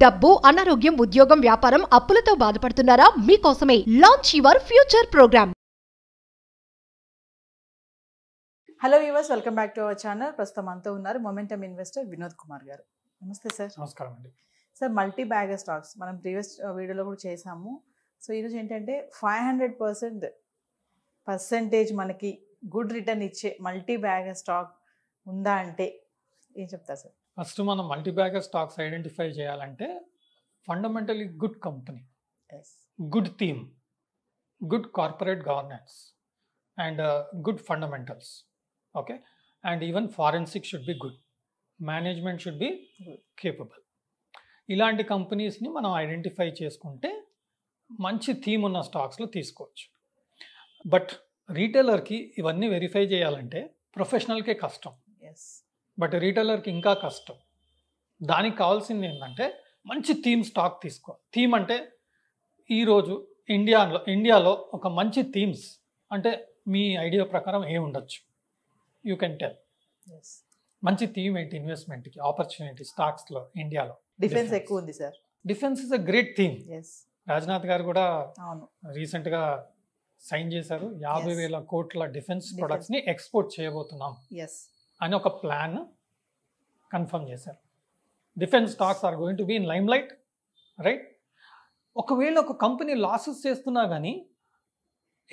డబ్బు, అనారోగ్యం, ఉద్యోగం, వ్యాపారం, అప్పులతో బాధపడుతున్నారా? మీకోసమే launch your future programme. Hello viewers, welcome back to our channel. ప్రస్తుతం మనతో ఉన్నారు మొమెంటమ్ ఇన్వెస్టర్ వినోద్ కుమార్ గారు. నమస్తే సార్. నమస్కారం అండి. సార్, మల్టీ బ్యాగర్ స్టాక్స్ మనం ప్రీవియస్ వీడియోలో కూడా చేసాము. సో ఈరోజు ఏంటంటే 500% మనకి గుడ్ రిటర్న్ ఇచ్చే మల్టీ బ్యాగర్ స్టాక్ ఉందా అంటే ఏం చెప్తారు సార్? ఫస్ట్ మనం మల్టీ బ్యాగర్ స్టాక్స్ ఐడెంటిఫై చేయాలంటే fundamentally good company, good theme, good corporate governance and good fundamentals. Okay, and even forensic should be good, management should be capable. ఇలాంటి కంపెనీస్ని మనం identify చేసుకుంటే మంచి థీమ్ ఉన్న స్టాక్స్లో తీసుకోవచ్చు. బట్ రీటైలర్కి ఇవన్నీ వెరిఫై చేయాలంటే ప్రొఫెషనల్కే కష్టం, బట్ రీటైలర్కి ఇంకా కష్టం. దానికి కావాల్సింది ఏంటంటే మంచి థీమ్ స్టాక్ తీసుకోవాలి. థీమ్ అంటే ఈరోజు ఇండియాలో ఒక మంచి థీమ్స్ అంటే మీ ఐడియా ప్రకారం ఏమి ఉండొచ్చు? You can tell. మంచి థీమ్ ఏంటి ఇన్వెస్ట్మెంట్కి, ఆపర్చునిటీ స్టాక్స్లో ఇండియాలో? డిఫెన్స్ ఎక్కువ ఉంది sir. Defence is a great theme. Rajnath గారు కూడా రీసెంట్గా సైన్ చేశారు. 50,000 కోట్ల డిఫెన్స్ ప్రొడక్ట్స్ని ఎక్స్పోర్ట్ చేయబోతున్నాం అని ఒక ప్లాన్ కన్ఫర్మ్ చేశారు. Defence stocks are going to be in limelight, right? ఒకవేళ ఒక కంపెనీ లాసెస్ చేస్తున్నా కానీ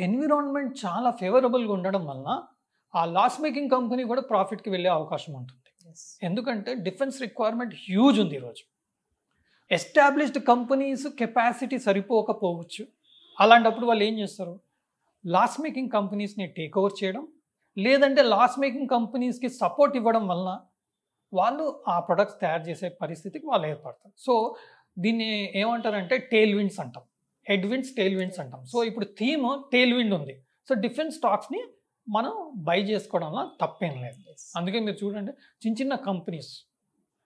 ఎన్విరాన్మెంట్ చాలా ఫేవరబుల్గా ఉండడం వలన ఆ లాస్ మేకింగ్ కంపెనీ కూడా ప్రాఫిట్కి వెళ్ళే అవకాశం ఉంటుంది. ఎందుకంటే డిఫెన్స్ రిక్వైర్మెంట్ హ్యూజ్ ఉంది ఈరోజు. ఎస్టాబ్లిష్డ్ కంపెనీస్ కెపాసిటీ సరిపోకపోవచ్చు. అలాంటప్పుడు వాళ్ళు ఏం చేస్తారు? లాస్ మేకింగ్ కంపెనీస్ని టేక్ ఓవర్ చేయడం, లేదంటే లాస్ మేకింగ్ కంపెనీస్కి సపోర్ట్ ఇవ్వడం వలన వాళ్ళు ఆ ప్రొడక్ట్స్ తయారు చేసే పరిస్థితికి వాళ్ళు ఏర్పడతారు. సో దీన్ని ఏమంటారంటే టేల్ విండ్స్ అంటాం, హెడ్ విండ్స్, టేల్ విండ్స్ అంటాం. సో ఇప్పుడు థీమ్ టేల్ విండ్ ఉంది. సో డిఫెన్స్ స్టాక్స్ని మనం బై చేసుకోవడంలో తప్పేం లేదు. అందుకే మీరు చూడండి, చిన్న చిన్న companies,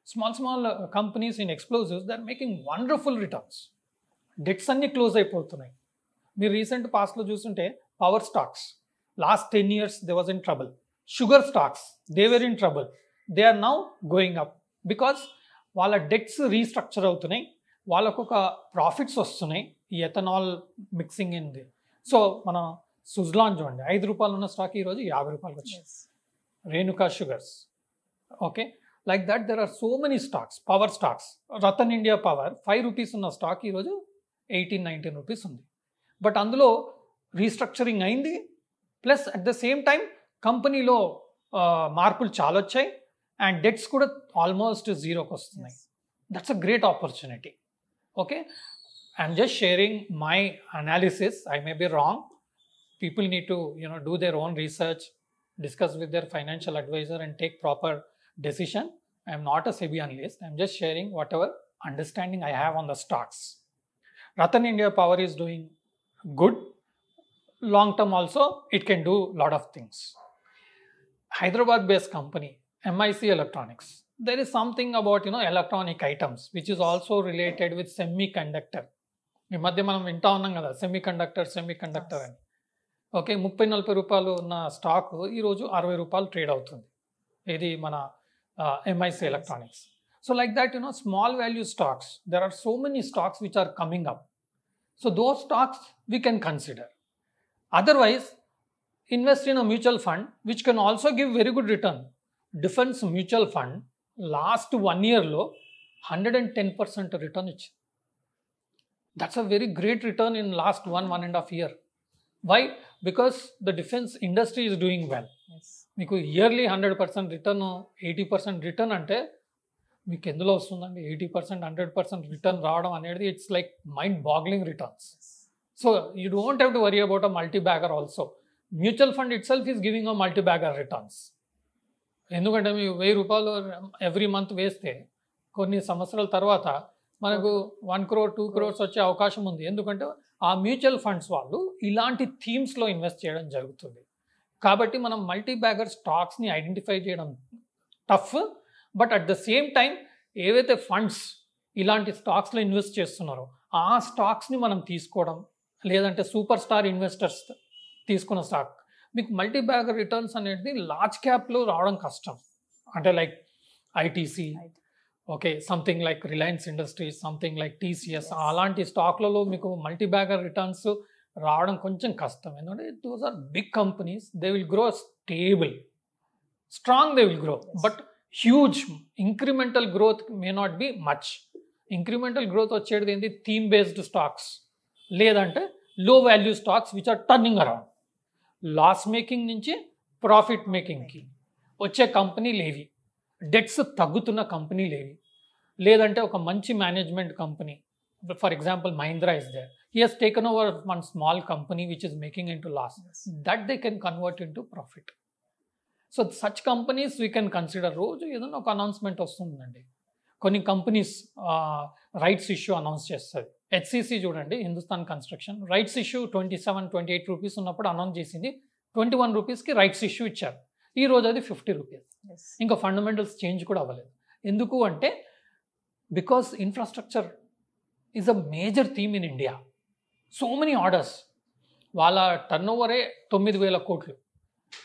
small companies in explosives, they are making wonderful returns. Debts అన్నీ క్లోజ్ అయిపోతున్నాయి. మీరు రీసెంట్ పాస్ట్లో చూస్తుంటే power stocks last 10 years they was in trouble. Sugar stocks they were in trouble. They are now going up because వాళ్ళ debts restructure అవుతున్నాయి, వాళ్ళకు ఒక profits వస్తున్నాయి ఈ ఎథనాల్ మిక్సింగ్ ఇంది. సో మనం సుజ్లాన్ చూడండి, 5 రూపాయలు ఉన్న స్టాక్ ఈరోజు 50 రూపాయలకి వచ్చింది. Renuka Sugars, okay, like that there are so many stocks. Power stocks, Rattan India Power 5 rupees ఉన్న స్టాక్ ఈరోజు 18-19 రూపీస్ ఉంది. బట్ అందులో రీస్ట్రక్చరింగ్ అయింది, plus at the same time కంపెనీలో మార్పులు చాలా వచ్చాయి అండ్ డెట్స్ కూడా ఆల్మోస్ట్ జీరోకి వస్తున్నాయి. That's a great opportunity. Okay, I'm just sharing my analysis. I may be wrong. People need to do their own research, discuss with their financial advisor and take proper decision. I am not a SEBI analyst. I am just sharing whatever understanding I have on the stocks. Ratan India Power is doing good. Long term also it can do lot of things. Hyderabad based company MIC Electronics, there is something about electronic items which is also related with semiconductor. ఈ మధ్య మనం వింటా ఉన్నాం కదా semiconductor అని. Okay, 30-40 రూపాయలు ఉన్న stock ఈరోజు 60 రూపాయలు ట్రేడ్ అవుతుంది. ఇది మన MIC electronics. So like that small value stocks, there are so many stocks which are coming up. So those stocks we can consider. Otherwise invest in a mutual fund which can also give very good return. Defence mutual fund last 1 yearలో 110% return ఇచ్చింది. That's a very great return in last 1.5 year. Why? Because the defense industry is doing well. మీకు yearly 100% return, 80% return అంటే మీకు ఎందులో వస్తుందండి? 80%, 100% return రావడం అనేది it's like mind boggling returns. So you don't have to worry about a multi bagger also. Mutual fund it self is giving a multi bagger returns. ఎందుకంటే మీరు 1000 రూపాయలు ఎవ్రీ మంత్ వేస్తే కొన్ని సంవత్సరాల తర్వాత మనకు 1 crore 2 crores వచ్చే అవకాశం ఉంది. ఎందుకంటే ఆ మ్యూచువల్ ఫండ్స్ వాళ్ళు ఇలాంటి థీమ్స్లో ఇన్వెస్ట్ చేయడం జరుగుతుంది. కాబట్టి మనం మల్టీ బ్యాగర్ స్టాక్స్ని ఐడెంటిఫై చేయడం tough. But at the same time ఏవైతే ఫండ్స్ ఇలాంటి స్టాక్స్లో ఇన్వెస్ట్ చేస్తున్నారో ఆ స్టాక్స్ని మనం తీసుకోవడం, లేదంటే సూపర్ స్టార్ ఇన్వెస్టర్స్ తీసుకున్న స్టాక్, మీకు మల్టీ బ్యాగర్ రిటర్న్స్ అనేది లార్జ్ క్యాప్లో రావడం కష్టం. అంటే like ITC, okay, something like Reliance industries, something like TCS, అలాంటి స్టాక్లలో మీకు మల్టీ బ్యాగర్ రిటర్న్స్ రావడం కొంచెం కష్టం. ఎందుకంటే those are big companies, they will grow stable, strong they will grow, but huge incremental growth may not be much. Incremental growth వచ్చేది ఏంటి? Theme based stocks, లేదంటే low value stocks which are turning around. Loss making నుంచి profit మేకింగ్కి వచ్చే కంపెనీలు ఏవి? Debts తగ్గుతున్న కంపెనీలు ఏవి? లేదంటే ఒక మంచి management company, for example Mahindra is there, he has taken over one small company which is making into loss, that they can convert into profit. So such companies we can consider. రోజు ఏదైనా ఒక announcement వస్తుందండి, కొన్ని companies rights issue announce చేస్తుంది. HCC చూడండి, Hindustan construction, rights issue 27-28 rupees ఉన్నప్పుడు announce చేసింది, 21 రూపీస్కి రైట్స్ ఇష్యూ ఇచ్చారు. ఈ రోజు అది 50 రూపీస్. ఇంకా ఫండమెంటల్స్ చేంజ్ కూడా అవ్వలేదు. ఎందుకు అంటే because infrastructure is a major theme in India. So many orders, వాళ్ళ టర్న్ ఓవరే 9,000 కోట్లు,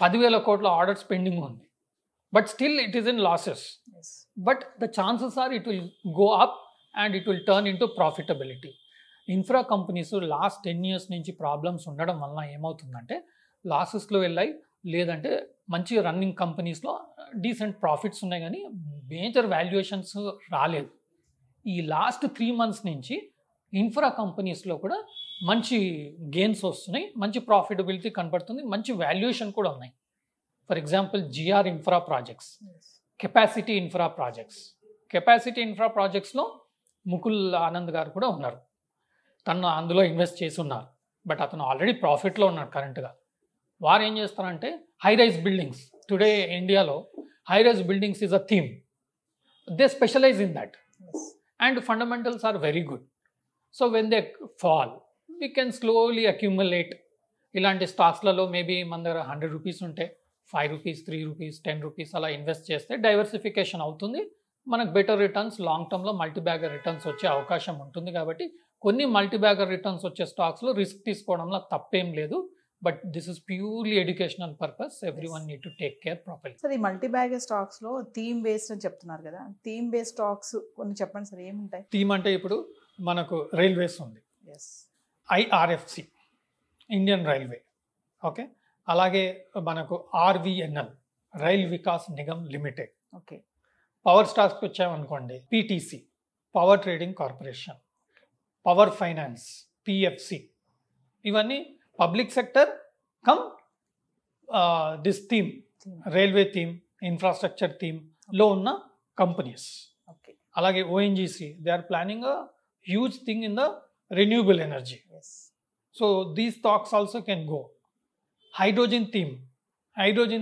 10,000 కోట్ల ఆర్డర్స్ పెండింగ్ ఉంది, but still it is in losses. But the chances are it will go up and it will turn into profitability. Infra companies last 10 years నుంచి problems ఉండడం వలన ఏమవుతుందంటే లాసెస్లో వెళ్ళాయి, లేదంటే మంచి రన్నింగ్ కంపెనీస్లో డీసెంట్ ప్రాఫిట్స్ ఉన్నాయి, కానీ మేజర్ వాల్యుయేషన్స్ రాలేదు. ఈ లాస్ట్ 3 months నుంచి ఇన్ఫ్రా కంపెనీస్లో కూడా మంచి గెయిన్స్ వస్తున్నాయి, మంచి ప్రాఫిటబిలిటీ కనపడుతుంది, మంచి వాల్యుయేషన్ కూడా ఉన్నాయి. For example GR infra projects, capacity infra projects. Capacity infra ప్రాజెక్ట్స్లో ముకుల్ ఆనంద్ గారు కూడా ఉన్నారు, తను అందులో ఇన్వెస్ట్ చేసి ఉన్నారు, బట్ అతను ఆల్రెడీ ప్రాఫిట్లో ఉన్నాడు కరెంట్గా. వారు ఏం చేస్తారంటే హై రైజ్ బిల్డింగ్స్, టుడే ఇండియాలో high rise buildings is a theme, they specialize in that and fundamentals are very good. So when they fall we can slowly accumulate. ఇలాంటి స్టాక్స్లలో మేబీ మన దగ్గర 100 రూపీస్ ఉంటే 5 రూపీస్, 3 రూపీస్, 10 రూపీస్ అలా invest చేస్తే diversification అవుతుంది, మనకు బెటర్ రిటర్న్స్, లాంగ్ టర్మ్లో మల్టీ బ్యాగర్ రిటర్న్స్ వచ్చే అవకాశం ఉంటుంది. కాబట్టి కొన్ని మల్టీ బ్యాగర్ రిటర్న్స్ వచ్చే స్టాక్స్లో రిస్క్ తీసుకోవడంలో తప్పేం లేదు, but this is purely educational purpose. Every one need to take care properly. Sir, ఈ మల్టీ బ్యాగర్ స్టాక్స్లో థీమ్ బేస్డ్ అని చెప్తున్నారు కదా, థీమ్ బేస్డ్ స్టాక్స్ కొన్ని చెప్పండి సార్, ఏముంటాయి? థీమ్ అంటే ఇప్పుడు మనకు రైల్వేస్ ఉంది, ఐఆర్ఎఫ్సి, ఇండియన్ రైల్వే, ఓకే. అలాగే మనకు RVNL, rail Vikas Nigam limited, okay. Power స్టాక్స్కి వచ్చామనుకోండి, PTC, power trading corporation, power finance, PFC, ఇవన్నీ public sector come this theme, railway theme, infrastructure థీమ్లో ఉన్న కంపెనీస్. ఓకే. అలాగే ONGC, they are planning a huge thing in the renewable energy. So these stocks also can go. Hydrogen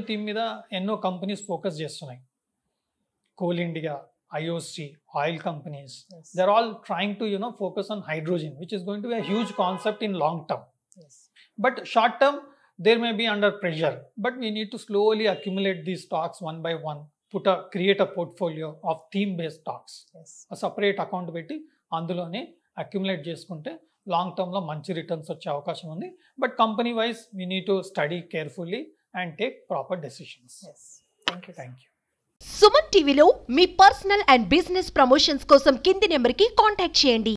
theme మీద ఎన్నో companies focus చేస్తున్నాయి. Coal India, IOC, oil companies, they are all trying to focus on hydrogen, which is going to be a huge concept in long term. But short term there may be under pressure, but we need to slowly accumulate these stocks one by one, create a portfolio of theme based stocks. A separate account పెట్టి అందులోనే accumulate చేసుకుంటే long టర్మ్లో మంచి returns వచ్చే అవకాశం ఉంది. But company wise we need to study carefully and take proper decisions. Thank you. Suman టీవీలో మీ personal and business promotions కోసం కింది నెంబర్కి కాంటాక్ట్ చేయండి.